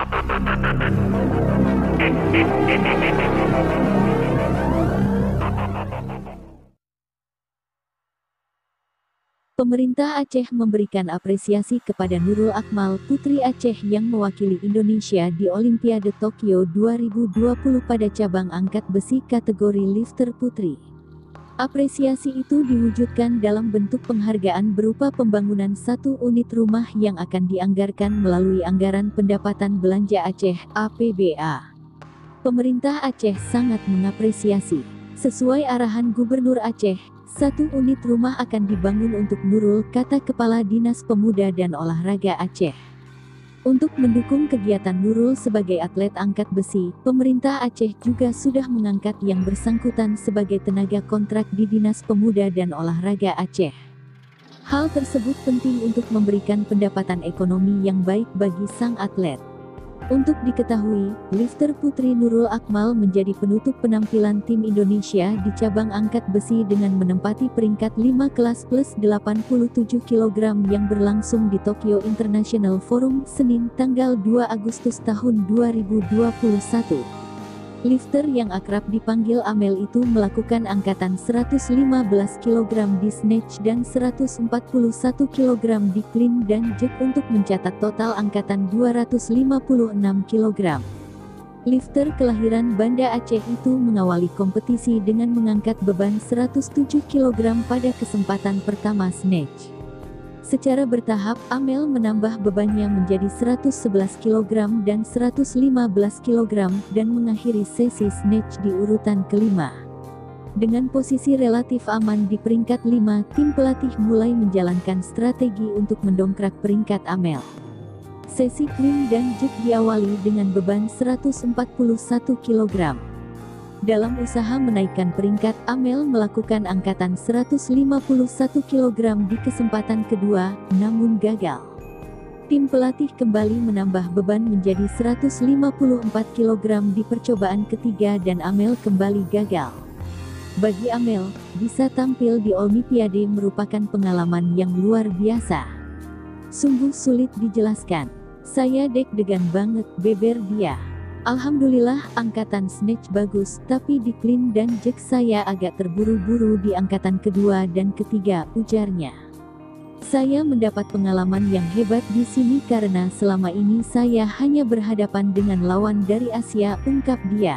Pemerintah Aceh memberikan apresiasi kepada Nurul Akmal, putri Aceh yang mewakili Indonesia di Olimpiade Tokyo 2020 pada cabang angkat besi kategori lifter putri. Apresiasi itu diwujudkan dalam bentuk penghargaan berupa pembangunan 1 unit rumah yang akan dianggarkan melalui Anggaran Pendapatan Belanja Aceh (APBA). Pemerintah Aceh sangat mengapresiasi. Sesuai arahan Gubernur Aceh, 1 unit rumah akan dibangun untuk Nurul, kata Kepala Dinas Pemuda dan Olahraga Aceh. Untuk mendukung kegiatan Nurul sebagai atlet angkat besi, pemerintah Aceh juga sudah mengangkat yang bersangkutan sebagai tenaga kontrak di Dinas Pemuda dan Olahraga Aceh. Hal tersebut penting untuk memberikan pendapatan ekonomi yang baik bagi sang atlet. Untuk diketahui, lifter putri Nurul Akmal menjadi penutup penampilan tim Indonesia di cabang angkat besi dengan menempati peringkat 5 kelas plus 87 kg yang berlangsung di Tokyo International Forum, Senin, tanggal 2 Agustus tahun 2021. Lifter yang akrab dipanggil Amel itu melakukan angkatan 115 kg di snatch dan 141 kg di clean dan jerk untuk mencatat total angkatan 256 kg. Lifter kelahiran Banda Aceh itu mengawali kompetisi dengan mengangkat beban 107 kg pada kesempatan pertama snatch. Secara bertahap, Amel menambah bebannya menjadi 111 kg dan 115 kg dan mengakhiri sesi snatch di urutan kelima. Dengan posisi relatif aman di peringkat 5, tim pelatih mulai menjalankan strategi untuk mendongkrak peringkat Amel. Sesi clean dan jerk diawali dengan beban 141 kg. Dalam usaha menaikkan peringkat, Amel melakukan angkatan 151 kg di kesempatan kedua, namun gagal. Tim pelatih kembali menambah beban menjadi 154 kg di percobaan ketiga dan Amel kembali gagal. Bagi Amel, bisa tampil di Olimpiade merupakan pengalaman yang luar biasa. Sungguh sulit dijelaskan. Saya deg-degan banget, beber dia. Alhamdulillah angkatan snatch bagus, tapi di clean dan jerk saya agak terburu-buru di angkatan kedua dan ketiga, ujarnya. Saya mendapat pengalaman yang hebat di sini karena selama ini saya hanya berhadapan dengan lawan dari Asia, ungkap dia.